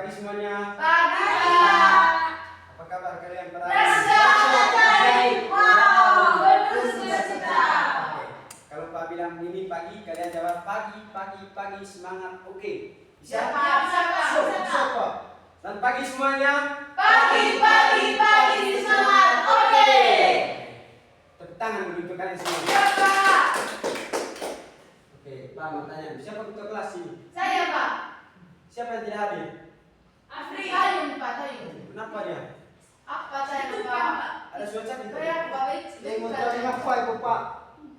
pagi semuanya. Pagi, Pak. Apa kabar kalian para baik. Wow, penuh sukacita. Kalau Pak bilang ini pagi, kalian jawab pagi, semangat. Oke. Bisa, Pak. Siapa? Dan pagi semuanya. Pagi, semangat. Oke. Tepuk tangan untuk kalian semua. Ya, Pak. Oke, Pak mau tanya, siapa ketua kelas ini? Saya, Pak. Siapa yang tidak hadir? Afri. Tayun, Pak. Tayun. Kenapa dia? Apa saya, Pak? Ada suara di Saya, Pak. Baik. Pak.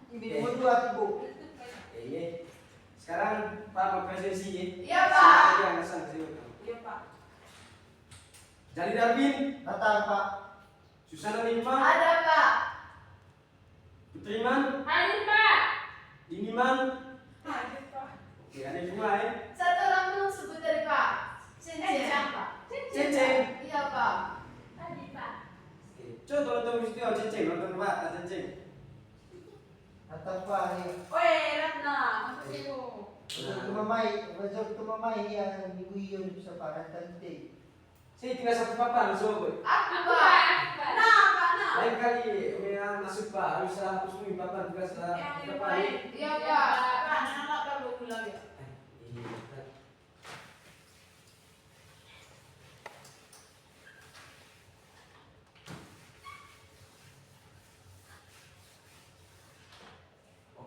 Ini berdua tibu. Iya. Sekarang Pak mau presentasi ya? Iya, Pak. Dia ngasih ke sini. Iya, Pak. Jali Darwin, Datang Pak. Susana Nimfa, Ada, Pak. Putriman, Hadir, Pak. Diniman. Hadir, Pak. Oke, ada semua ya. Satu orang belum sebut dari Pak. Ceng, Pak. Ceng. Iya, Pak. Hadir, Pak. Oke, coba teman-teman mesti tahu Ceng, nonton Pak, Ceng. Datang Pak ni. Weh, Ratna. Masuk ibu. Rezeki mamai yang diguyur sa para tante. Saya tinggal satu papan, sobat. Aku, Pak. Nah, Pak, nah. Lain kali memang masuk Pak, harus hapus semua papan tugas papan. Iya, Pak. Pak, nama perlu ulang ya.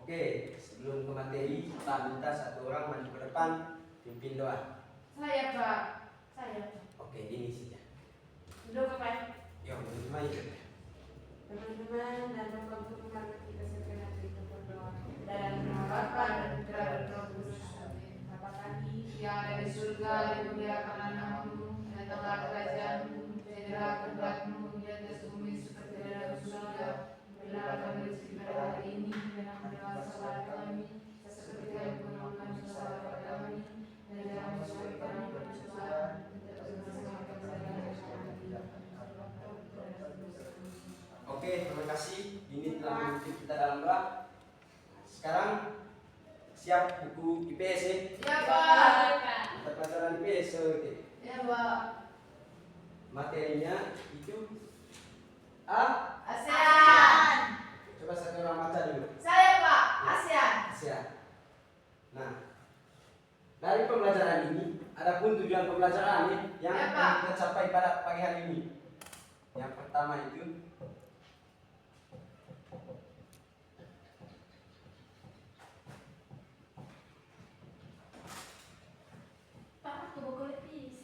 Oke, sebelum ke materi, kita minta satu orang maju ke depan, pimpin doa. Saya, Pak. Saya. Oke, ini saja. Duduk, Pak. Yuk, menuju maju. Teman-teman dan Bapak Guru mari kita segera berdoa. Dan nama Bapa dan Putra dan Roh Kudus. Amin. Bapa kami yang ada di surga, dimuliakan namamu, datanglah kerajaanmu, jadilah kehendakmu di atas bumi seperti di dalam surga. Berilah kami rezeki pada hari ini, dan ampunilah kesalahan kami, seperti kami pun mengampuni kesalahan kepada kami, dan jangan masukkan kami ke dalam cobaan, tetapi selamatkan kami dari Oke, terima kasih. Ini telah mengikuti kita dalam doa. Sekarang siap buku IPS ya? Ya, Pak. Mata pelajaran IPS. Oke. Ya, Pak. Materinya itu ASEAN. Coba satu orang baca dulu. Saya, Pak. ASEAN. ASEAN. Nah, dari pembelajaran ini, ada pun tujuan pembelajaran yang Ya, Pak. akan kita capai pada pagi hari ini. Yang pertama itu Pak, aku buku lepis.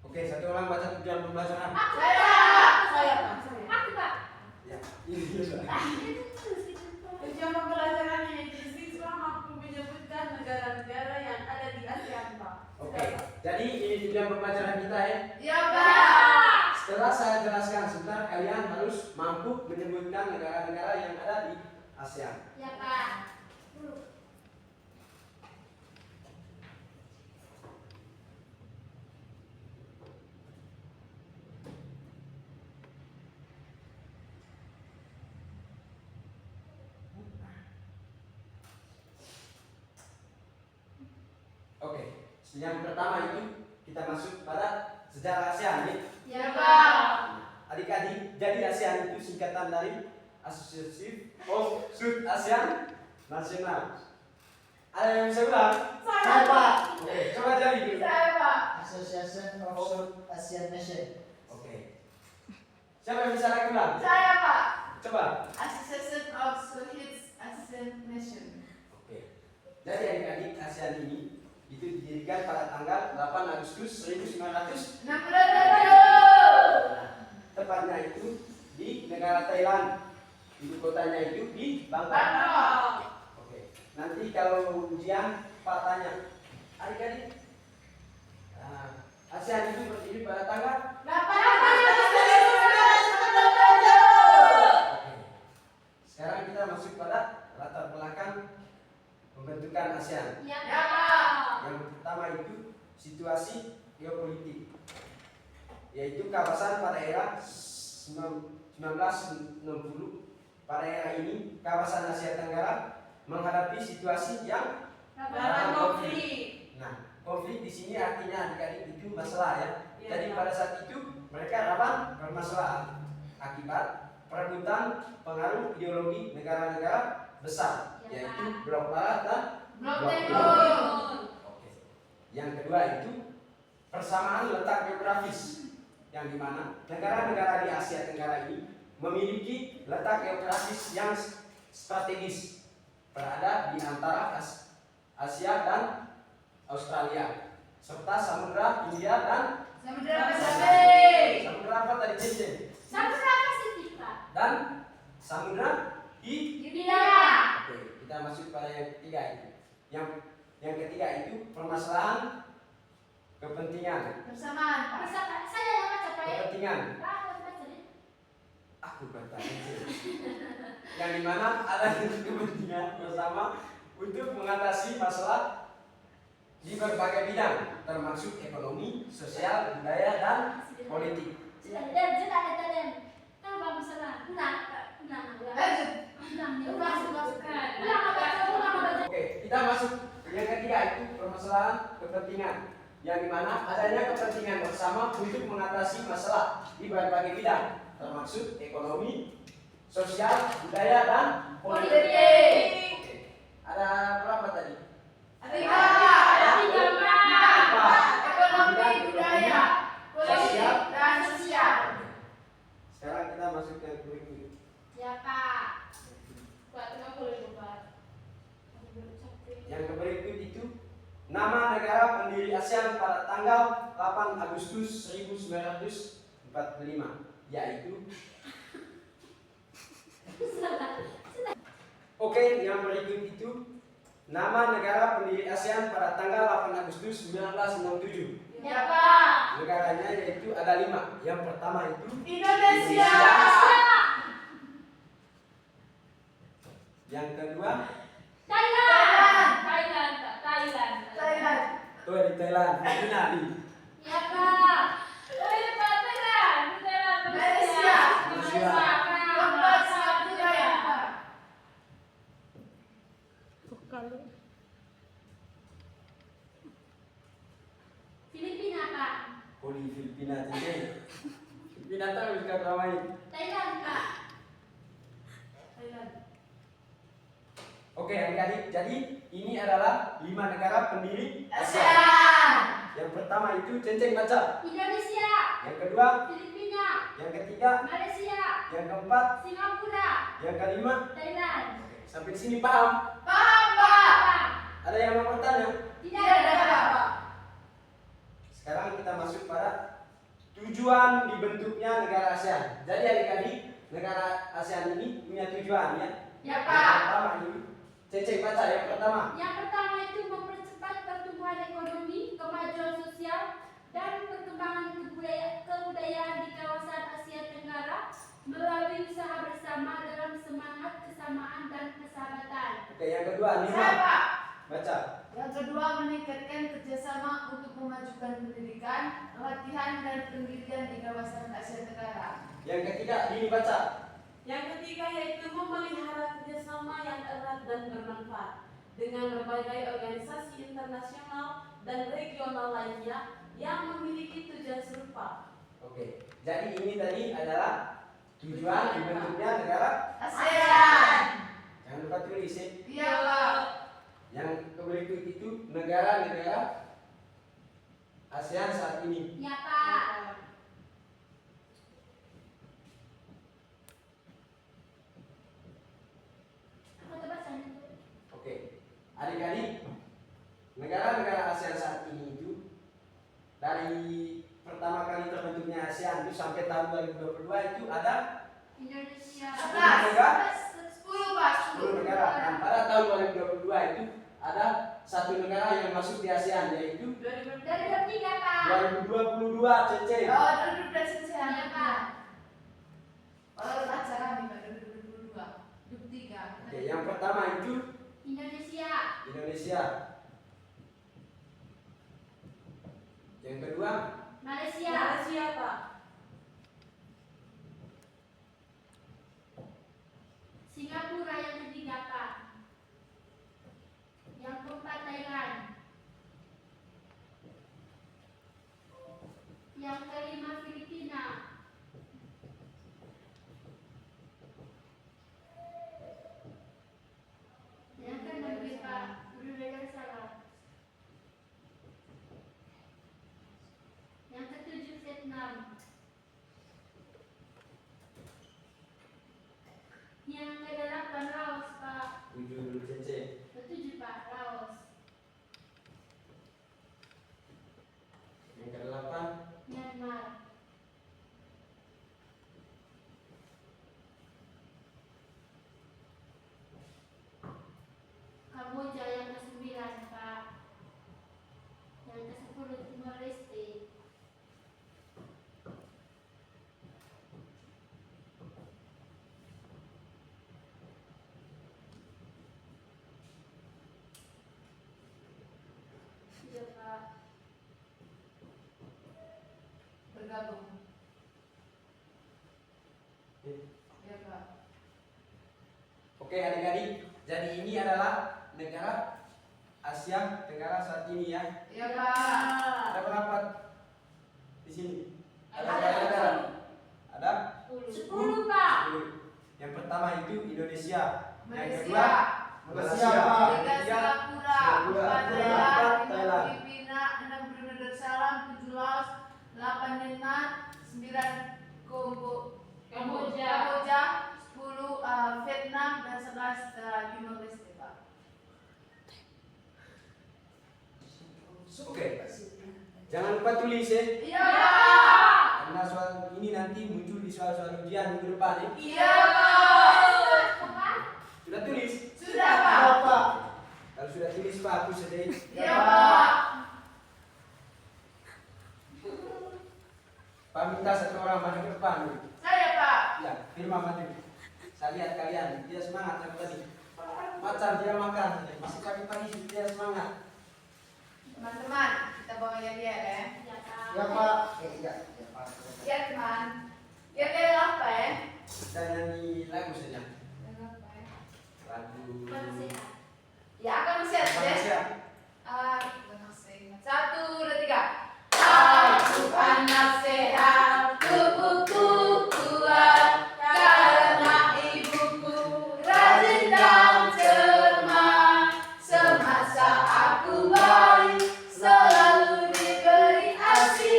Oke, satu orang baca tujuan pembelajaran. Saya, Pak. Saya, Pak. Aku, Pak. Ya, ini dia. Tujuan pembelajaran yang siswa mampu menyebutkan negara-negara yang ada di ASEAN, Pak. Oke, jadi ini tujuan pembelajaran kita ya. Ya, Pak. Setelah saya jelaskan sebentar, kalian harus mampu menyebutkan negara-negara yang ada di ASEAN. Ya, Pak. Oke, yang pertama itu kita masuk pada sejarah ASEAN ya. Ya, Pak. Adik-adik, jadi ASEAN itu singkatan dari Association of South Asian National. Ada yang bisa ulang? Saya Pak. Oke, coba jadi dulu. Saya, Pak. Association of South Asian Nation. Oke. Siapa yang bisa lagi ulang? Saya, Pak. Coba. Association of Southeast Asian Nation. Oke. Jadi adik-adik ASEAN ini itu didirikan pada tanggal 8 Agustus 1900. 67. Tepatnya itu di negara Thailand. Ibu kotanya itu di Bangkok. Bangkok. Oke. Nanti kalau ujian Pak tanya, adik-adik, ASEAN itu berdiri pada tanggal 8 Agustus 1967. Oke. Sekarang kita masuk pada latar belakang pembentukan ASEAN. Ya, Pak. Yang pertama itu situasi politik, yaitu kawasan pada era 1960. Pada era ini, kawasan Asia Tenggara menghadapi situasi yang Rawan konflik. Nah, konflik di sini artinya adik-adik itu masalah ya. Iya, Jadi iya. pada saat itu mereka rawan permasalahan akibat perebutan pengaruh ideologi negara-negara besar, Iya, yaitu blok barat dan Blok blok timur. Oke. Yang kedua itu persamaan letak geografis, yang dimana negara-negara di Asia Tenggara ini memiliki letak geografis yang strategis, berada di antara Asia dan Australia, serta Samudra Hindia dan Samudra Pasifik. Samudra apa tadi Cincin? Samudra Pasifik, Pak. Dan Samudra Hindia. Oke, kita masuk pada yang ketiga itu. Yang ketiga itu permasalahan kepentingan. Bersamaan, Pak. Saya yang baca, Pak. Kepentingan. Pak, aku baca nih. Aku bertanya. Yang dimana ada kepentingan bersama untuk mengatasi masalah di berbagai bidang, termasuk ekonomi, sosial, budaya, dan politik. Oke, kita masuk yang ketiga itu permasalahan kepentingan, yang dimana adanya kepentingan bersama untuk mengatasi masalah di berbagai bidang, termasuk ekonomi, sosial, budaya, dan politik. Oke. Ada berapa tadi? Tiga, ekonomi, budaya, politik, dan sosial. Sekarang kita masuk ke kurikulum. Ya, Pak. Pak, tengah boleh buat. Yang berikut itu nama negara pendiri ASEAN pada tanggal 8 Agustus 1945, yaitu Oke, yang berikut itu nama negara pendiri ASEAN pada tanggal 8 Agustus 1967. Ya, Pak. Negaranya yaitu ada 5. Yang pertama itu Indonesia. Yang kedua Thailand. tuh di Thailand. Itu Nabi. Ya, Pak. Malaysia. Keempat, Singapura, ya, Pak. Filipina, Pak. Oh di Filipina ini. Filipina tahu juga ramai. Thailand, Pak. Thailand. Oke, adik-adik. Jadi ini adalah 5 negara pendiri ASEAN. ASEAN. Yang pertama itu Cenceng baca. Indonesia. Yang kedua, Filipina. yang ketiga, Malaysia. yang keempat, Singapura. yang kelima. Thailand. Sampai di sini paham? Paham, Pak. Ada yang mau bertanya? Tidak ada, Pak. Sekarang kita masuk pada tujuan dibentuknya negara ASEAN. Jadi adik-adik, negara ASEAN ini punya tujuan ya. Ya, Yang Pak. pertama ini, Cecek baca yang pertama. Yang pertama itu mempercepat pertumbuhan ekonomi, kemajuan sosial, dan perkembangan kebudayaan di kawasan Asia Tenggara melalui usaha bersama dalam semangat kesamaan dan persahabatan. Oke, yang kedua, 5. Pak. Baca. Yang kedua, meningkatkan kerjasama untuk memajukan pendidikan, pelatihan, dan penelitian di kawasan Asia Tenggara. Yang ketiga, ini baca. Yang ketiga yaitu memelihara kerjasama yang erat dan bermanfaat dengan berbagai organisasi internasional dan regional lainnya yang memiliki tujuan serupa. Oke, jadi ini tadi adalah tujuan dibentuknya negara. ASEAN. Jangan lupa tulis ya. Iya, Pak. Yang berikut itu negara-negara ASEAN saat ini. Ya, Pak. Oke, adik-adik, negara-negara ASEAN saat ini itu dari pertama kali terbentuknya ASEAN itu sampai tahun 2022 itu ada Indonesia. 10 negara. 10, Pak. 10 negara. Dan pada tahun 2022 itu ada satu negara yang masuk di ASEAN yaitu 2023, Pak. 2022 Cece. Oh, 2023. Ya, Pak. Kalau acara nih, Pak, 2022. 23. Oke, yang pertama itu Indonesia. Indonesia. Yang kedua, Malaysia. Malaysia, Pak. Singapura yang ketiga, Pak. Yang keempat, Thailand. Yang kelima, Filipina. Yang keenam, Pak, Brunei Darussalam. Yang ketujuh, Vietnam. Yang kedelapan, Laos, Pak. 7 dulu Cece. Ketujuh, Pak, Laos. Yang kedelapan, Myanmar. Kamboja yang ke-9, Pak. Yang ke-10, Timor Leste. Iya, Pak. Bergabung. Ya, Pak. oke adik-adik, jadi ini adalah negara Asia Tenggara saat ini ya. Ya, Pak. Ada berapa di sini? Ada Ada 10, Pak. 10. Yang pertama itu Indonesia. Yang Malaysia. kedua Malaysia, Pak. Tiga Singapura, Singapura, empat empat Thailand, lima Thailand. Filipina, enam Brunei Darussalam, 7 Laos, 8 Myanmar, 9 Kamboja. 10 Vietnam, dan 11 Timor Leste, Pak. Oke. Jangan lupa tulis ya. Iya, Pak. Karena soal ini nanti muncul di soal-soal ujian minggu depan ya. Iya, Pak. Sudah tulis? Sudah, Pak. Pak. Kalau sudah tulis Pak, aku sedih. Iya, Pak. Pak minta satu orang maju ke depan. Saya, Pak. Ya, firman maju. Saya lihat kalian, dia semangat aku tadi. Macan dia makan, masih pagi-pagi dia semangat. Teman-teman, kita bawa dia ya. Ya, Pak. Ya, Pak. Iya, ya, Pak. Ya, teman. Dia apa ya? Kita nyanyi lagu saja. Lagu Malaysia. Ya, akan siap ya. Malaysia. 1, 2, 3. Aku anak sehat, tubuhku kuat, karena ibuku rajin dan cermat. Semasa aku bayi, selalu diberi ASI,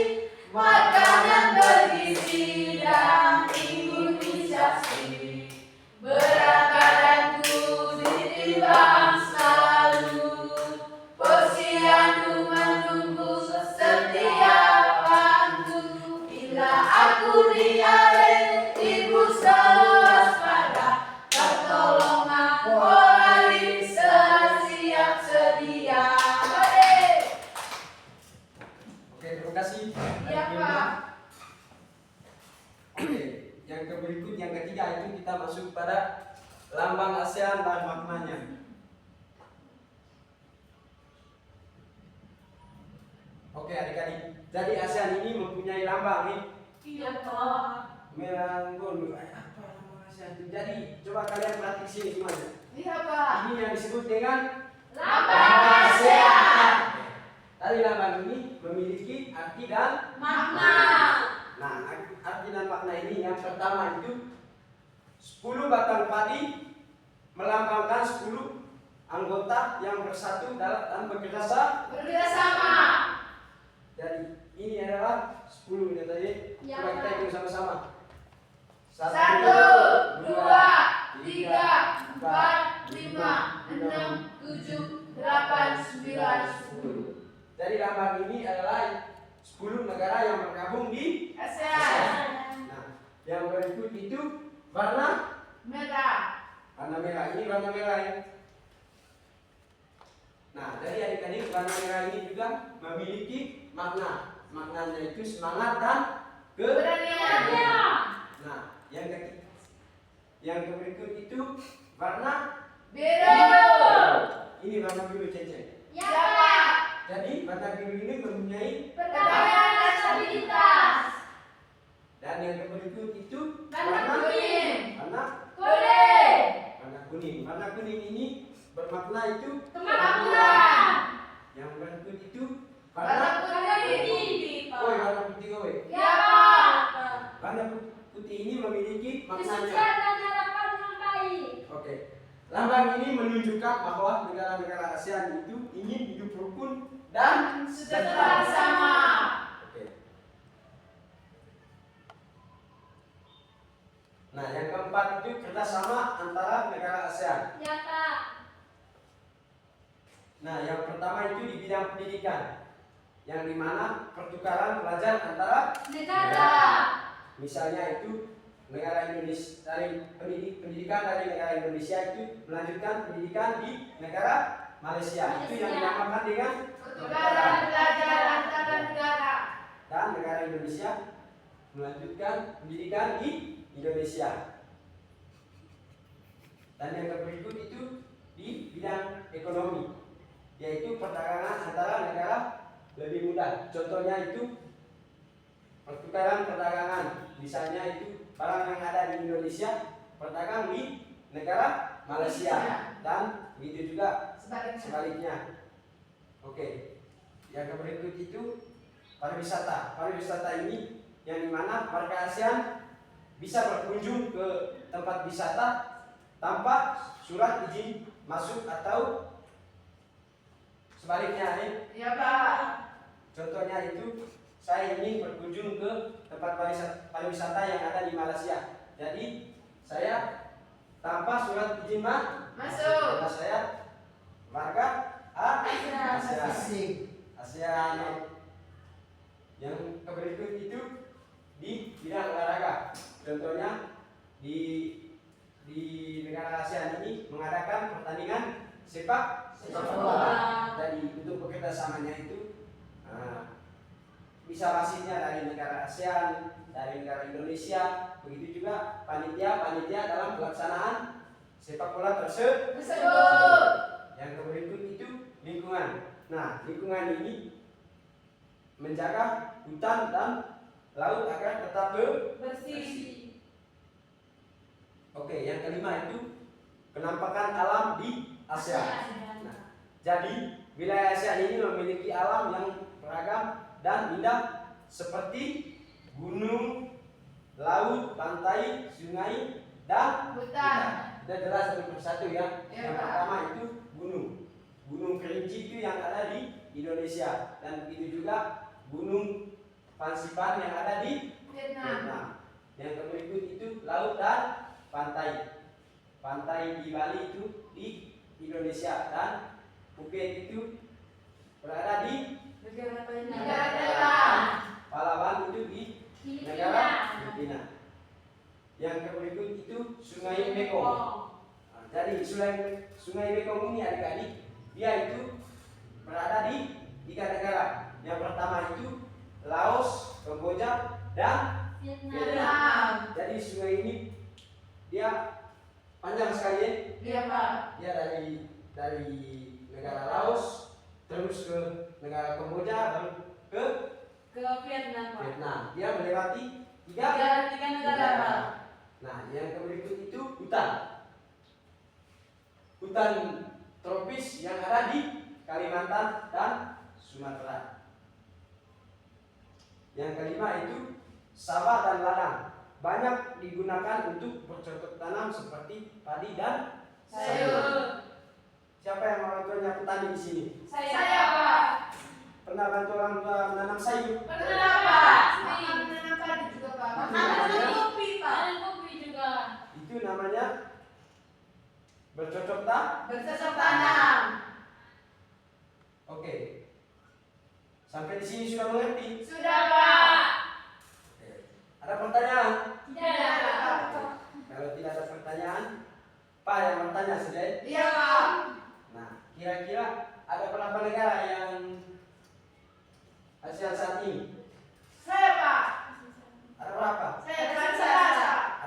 makanan bergizi dan imunisasi. Berat badanku ditimbang selalu, posyandu menunggu setiap waktu. Bila aku diare, ibu selalu waspada, pertolongan morali siap sedia. Oke, terima kasih. Iya, Pak. Oke, yang berikut yang ketiga itu kita masuk pada lambang ASEAN dan maknanya. Oke adik-adik, jadi ASEAN ini mempunyai lambang nih. Iya, Pak. Merah gold. Apa lambang ASEAN itu? Jadi coba kalian perhati sini semuanya. Iya, Pak. Ini yang disebut dengan Lambang ASEAN. tadi lambang ini memiliki arti dan Makna. nah, arti dan makna ini yang pertama itu 10 batang padi melambangkan 10 anggota yang bersatu dan bekerja sama. Bekerjasama. Jadi ini adalah 10 ini tadi. Ya, Coba kita Pak. hitung sama-sama. 1, 2, 3, 4, 5, 6, 7, 8, 9, 10. Jadi lambang ini adalah 10 negara yang bergabung di ASEAN. Nah, yang berikut itu warna Merah. merah. Ini warna merah ya. Nah, dari adik-adik warna merah ini juga memiliki makna. Maknanya itu semangat dan Keberanian. Nah, yang berikut itu warna Biru. ini warna biru Cece. Ya, Ya, Pak. Pak. Jadi warna biru ini mempunyai Perdamaian dan stabilitas. dan yang berikut itu Warna kuning. warna Kuning. warna kuning. Warna kuning ini bermakna itu Kemakmuran. yang berikut itu Warna warna putih. oh warna putih oh. Ya, Pak. Warna putih ini memiliki maknanya. Kesucian dan harapan yang baik. Oke. Lambang ini menunjukkan bahwa negara-negara ASEAN itu ingin hidup rukun dan Sejahtera bersama. Oke. Nah, yang keempat itu kerjasama antara negara ASEAN. Ya, Pak. Nah, yang pertama itu di bidang pendidikan, yang dimana pertukaran pelajar antara Negara. misalnya itu negara Indonesia dari pendidikan dari negara Indonesia itu melanjutkan pendidikan di negara Malaysia. Itu yang dinamakan dengan Pertukaran pelajar antara negara. dan negara Indonesia melanjutkan pendidikan di Indonesia. Dan yang berikut itu di bidang ekonomi, yaitu perdagangan antara negara lebih mudah. Contohnya itu pertukaran perdagangan, misalnya itu barang yang ada di Indonesia berdagang di negara Malaysia dan begitu juga sebaliknya. Oke, yang berikut itu pariwisata. Pariwisata ini yang dimana warga ASEAN bisa berkunjung ke tempat wisata tanpa surat izin masuk atau sebaliknya. Ya, Pak. Contohnya itu saya ingin berkunjung ke tempat pariwisata yang ada di Malaysia. Jadi saya tanpa surat izin Masuk. karena saya warga ASEAN. ASEAN. Yang berikut itu di bidang olahraga. Contohnya di negara ASEAN ini mengadakan pertandingan sepak bola. Jadi untuk bekerjasamanya itu bisa wasitnya dari negara ASEAN, dari negara Indonesia, begitu juga panitia dalam pelaksanaan sepak bola tersebut. Yang berikut itu lingkungan. Nah, lingkungan ini menjaga hutan dan laut agar tetap bersih. Oke, yang kelima itu penampakan alam di ASEAN. Nah, jadi wilayah ASEAN ini memiliki alam yang beragam dan indah seperti gunung, laut, pantai, sungai, dan Hutan. Kita jelas satu persatu ya. Ya, Yang Pak. pertama itu gunung Kerinci itu yang ada di Indonesia, dan begitu juga gunung Fansipan yang ada di Vietnam. Vietnam. Yang berikut itu laut dan pantai. Pantai di Bali itu di Indonesia dan Phuket itu berada di Negara Negara Thailand. Palawan itu di negara Filipina. Filipina. Yang berikut itu Sungai Mekong. Nah, jadi Sungai Mekong ini adik-adik, dia itu berada di 3 negara. Yang pertama itu Laos, Kamboja, dan Vietnam. jadi sungai ini dia panjang sekali ya. Iya, Pak. Dia dari negara Laos terus ke negara Kamboja baru ke ke Vietnam, Pak. Vietnam. Dia melewati tiga Negara, Pak. Nah, yang berikut itu hutan tropis yang ada di Kalimantan dan Sumatera. Yang kelima itu sawah dan ladang, banyak digunakan untuk bercocok tanam seperti padi dan Sayur. Siapa yang orang tuanya petani di sini? Saya, Pak. Pernah bantu orang tua menanam sayur? Pernah, Pak. Makan menanam padi juga, Pak. Ada kopi, Pak. Ada kopi juga. Itu namanya bercocok Bercocok tanam. Oke. Sampai di sini sudah mengerti? Sudah, Pak. Oke. Ada pertanyaan? Tidak, Pak. Kalau tidak ada pertanyaan, Pak yang bertanya sudah? Iya, Pak. Nah, kira-kira ada berapa negara yang ASEAN saat ini? Saya, Pak. Ada berapa? Saya dengan saya.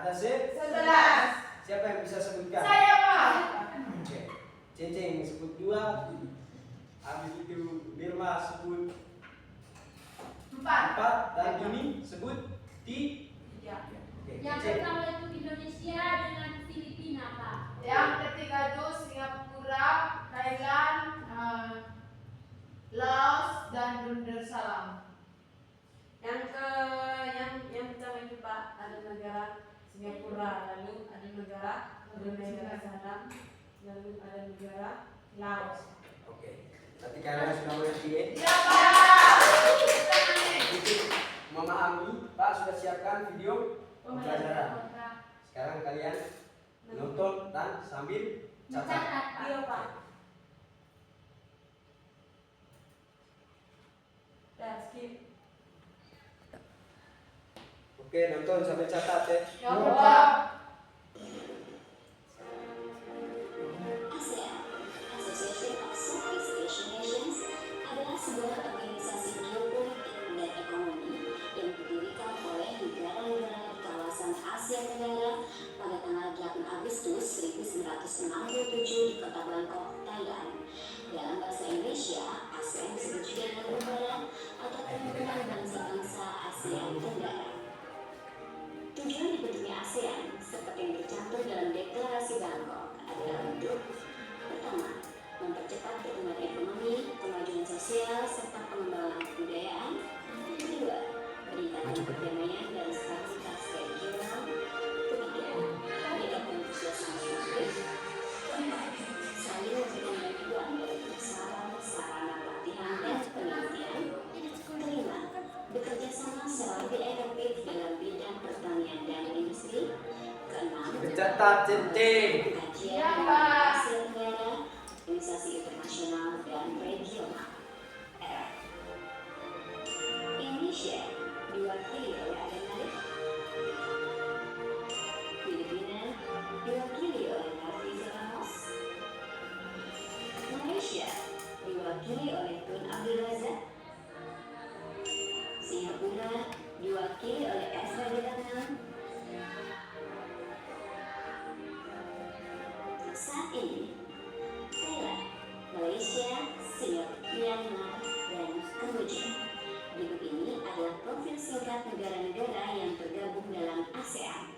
Ada 11. Siapa yang bisa sebutkan? Saya, Pak. Oke. Ceceng sebut 2. Habis itu Birma ini sebut Tiga. Oke, Yang cek. pertama itu Indonesia dengan Filipina, Pak. Yang ketiga itu Singapura, Thailand, Laos, dan Darussalam. Yang pertama itu Pak, ada negara Singapura, lalu ada negara Brunei Darussalam, lalu ada negara Laos. Oke. Berarti kalian sudah mengerti ya? Ya Pak. Untuk memahami, Pak sudah siapkan video pembelajaran. Kontrak. Sekarang kalian menonton dan sambil catat. Mencatat, Pak. Iya Pak. Dah skip. Oke, nonton sambil catat ya. Ya Pak. ASEAN, Association of Southeast Asian Nations, adalah sebuah organisasi geopolitik dan ekonomi yang didirikan oleh negara-negara di kawasan Asia Tenggara pada tanggal 8 Agustus 1967 di kota Bangkok, Thailand. Dalam bahasa Indonesia, ASEAN disebut juga dengan negara atau perkumpulan bangsa-bangsa Asia Tenggara. Tujuan dibentuknya ASEAN seperti yang tercantum dalam Deklarasi Bangkok adalah untuk pertama, mempercepat pertumbuhan ekonomi, kemajuan sosial, serta pengembangan kebudayaan. Kedua, meningkatkan perdamaian dan stabilitas regional. Ketiga, meningkatkan suasana konflik. Keempat, saling memberikan bantuan dalam persamaan sarana pelatihan dan penelitian. Kelima, bekerja sama secara lebih efektif dalam bidang pertanian dan industri. Keenam, Mencatat centeng. kajian Ya, dengan Pak. Asia Tenggara, organisasi internasional dan regional. R. Indonesia diwakili oleh Aden Filipina diwakili oleh Narciso Ramos. Malaysia diwakili oleh Tun Abdul Razak. Singapura diwakili oleh Esra Dilatnan. Saat ini, Thailand, Malaysia, Singapura, Myanmar, dan Kamboja. Berikut ini adalah profil singkat negara-negara yang tergabung dalam ASEAN.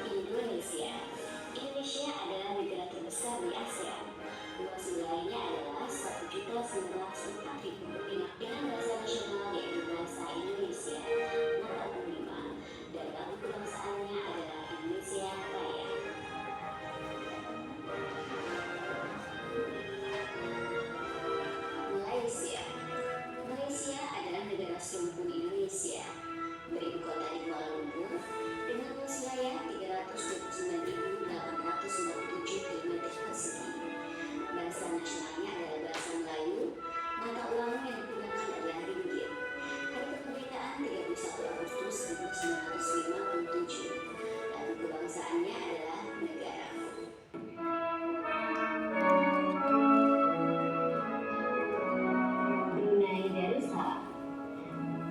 Indonesia. Indonesia adalah negara terbesar di ASEAN. Luas wilayahnya adalah 1.904.000 dengan bahasa nasional yaitu bahasa Indonesia. Mata penglima dan lagu kebangsaannya adalah Indonesia Raya. Malaysia. Malaysia adalah negara sekutu Indonesia. Beribu kota di Kuala Lumpur dengan luas wilayah 329.897 km persegi. Bahasa nasionalnya adalah bahasa Melayu. Mata uang yang digunakan adalah ringgit. Hari kemerdekaan 31 Agustus 1957. Lalu kebangsaannya adalah negara. Brunei Darussalam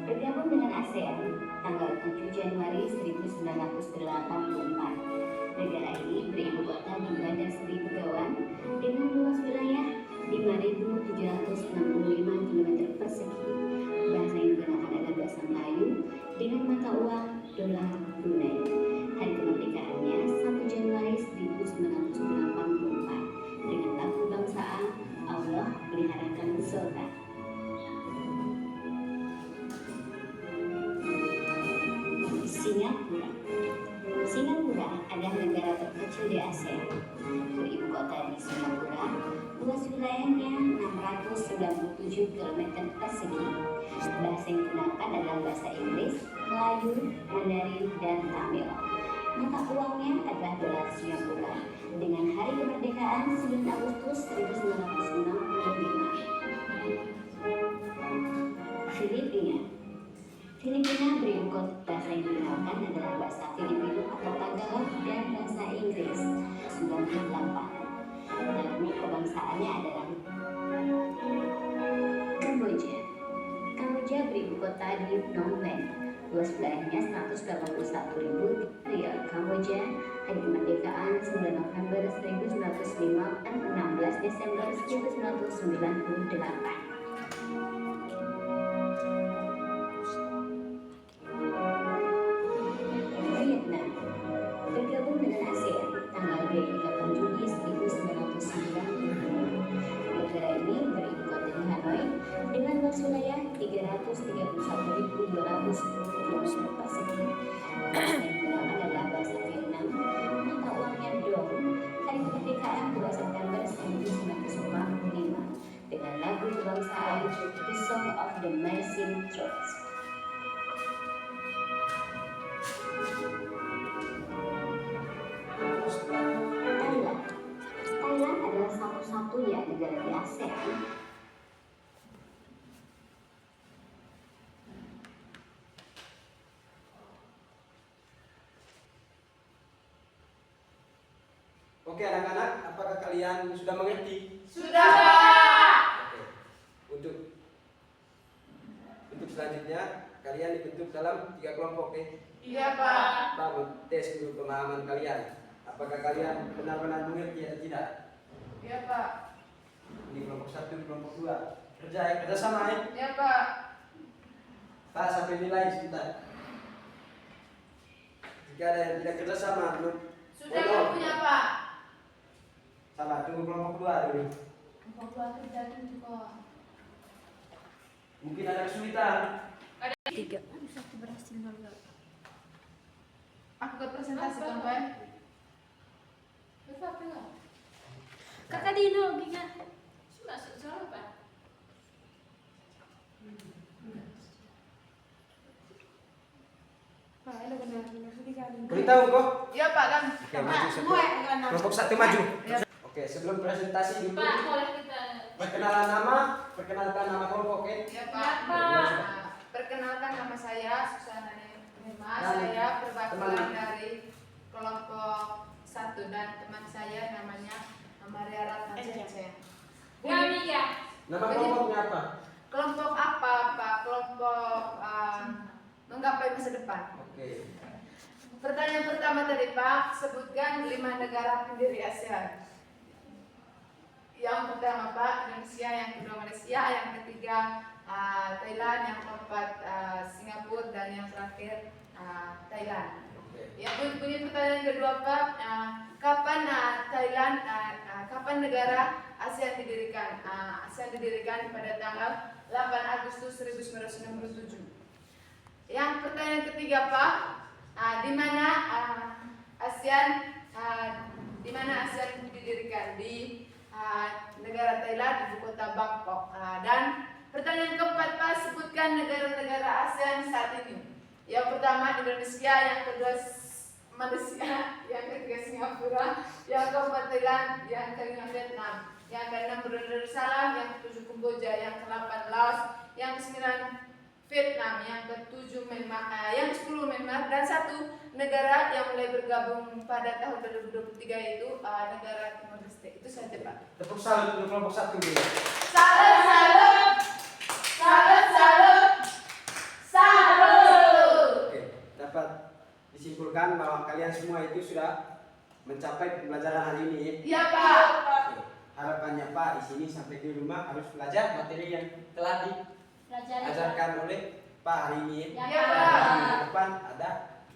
bergabung dengan ASEAN tanggal 7 Januari 1984. Negara ini beribu kota di Bandar Seri Begawan dengan luas wilayah 5.765 km persegi. Bahasa yang digunakan adalah bahasa Melayu dengan mata uang dolar Brunei. Hari kemerdekaannya 1 Januari 1984 dengan lagu kebangsaan Allah peliharakan Sultan. Singapura. Singapura adalah negara terkecil di ASEAN. Beribu kota di Singapura, luas wilayahnya 697 km persegi. Bahasa yang digunakan adalah bahasa Inggris, Melayu, Mandarin, dan Tamil. Mata uangnya adalah dolar Singapura dengan hari kemerdekaan 9 Agustus 1965. Filipina. Filipina beribu kota. Bahasa yang digunakan adalah bahasa Filipino atau Tagalog dan bahasa Inggris 98. Lalu kebangsaannya adalah Kamboja. Kamboja beribu kota di Phnom Penh. luas wilayahnya 181.000 Riel, Kamboja, hari kemerdekaan 9 November 1905 dan 16 Desember 1998. Vietnam bergabung dengan ASEAN tanggal 28 Juli 1990. Negara ini beribu kota di Hanoi dengan luas wilayah 331.210 km persegi. Bahasa yang digunakan adalah bahasa Vietnam. Mata uangnya dong. Hari kemerdekaan 2 September 1945 dengan lagu kebangsaan The Song of the Marching Troops. Thailand adalah satu-satunya negara di ASEAN Oke anak-anak, apakah kalian sudah mengerti? Sudah, Pak. Oke. Untuk selanjutnya kalian dibentuk dalam 3 kelompok, oke? Iya, Pak. Kita tes dulu pemahaman kalian. Apakah kalian benar-benar mengerti atau tidak? Iya, Pak. Ini kelompok 1, kelompok 2. Kerja sama ya? Iya, Pak. Pak, sampai nilai sebentar. Jika ada yang tidak kerja sama, Sudah punya, Pak. salah, tunggu kelompok 2 dulu. Kelompok 2 kerja dulu, Pak. Mungkin ada kesulitan. Aku ke presentasi, Pak. Kakak Dino, Giga. Beritahu kok. Iya, Pak, kan. Oke, maju satu. Kelompok 1 maju. Oke, sebelum presentasi dulu. Perkenalkan nama kelompok, oke? Iya, Pak. Nah, perkenalkan nama saya Susana Nirma. Saya perwakilan dari kelompok 1 dan teman saya namanya Maria Ratna Cece. Nama kelompoknya apa? Kelompok apa, Pak? Kelompok menggapai masa depan. Oke. Pertanyaan pertama tadi, Pak, sebutkan 5 negara pendiri ASEAN. Yang pertama, Pak, Indonesia, yang kedua Malaysia, yang ketiga Thailand, yang keempat Singapura, dan yang terakhir Thailand. Yang punya pertanyaan kedua, Pak, kapan Thailand, kapan negara ASEAN didirikan? ASEAN didirikan pada tanggal 8 Agustus 1967. Yang pertanyaan ketiga, Pak, di mana ASEAN didirikan? Di negara Thailand, ibu kota Bangkok. Dan pertanyaan keempat, Pak, sebutkan negara-negara ASEAN saat ini. Yang pertama Indonesia, yang kedua Malaysia, yang ketiga Singapura, yang keempat Thailand, yang kelima Vietnam, yang keenam Brunei Darussalam, yang ketujuh Kamboja, yang ke-8 Laos, yang ke-9 Vietnam, yang ke-7 Myanmar, yang ke-10 Myanmar, dan satu negara yang mulai bergabung pada tahun 2023 yaitu negara Timor Leste. Itu saja, Pak. Tepuk salut untuk kelompok 1 dulu. Salut, salut, salut, salut, salut. Oke, dapat disimpulkan bahwa kalian semua itu sudah mencapai pembelajaran hari ini. Iya, Pak. Oke. Harapannya Pak di sini sampai di rumah harus belajar materi yang telah diajarkan oleh Pak hari ini. Iya, Dan Pak. minggu depan ada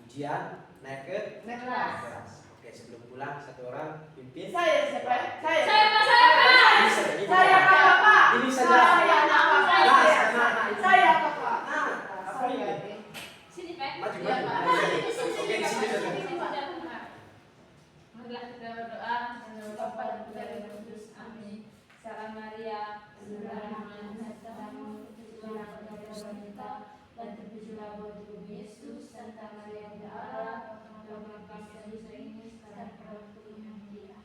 ujian naik ke Kelas. kelas. Oke, sebelum pulang satu orang pimpin. Saya siapa? Saya. Ini saja, ini Saya saja. apa, Pak? Ini saja. Saya apa, Pak? Saya apa, Pak? Apa ini? Sini, Pak. Maju, Iya, maju. Pak. Oke, di sini saja. Marilah kita berdoa dan Bapa dan Putra dan Roh Kudus. Amin. Salam Maria, Tuhan sertamu, terpujilah engkau di antara wanita dan terpujilah buah tubuh Yesus. Santa Maria Bunda Allah, Tuhan Bapa dosa ini sekarang pada waktu yang mulia.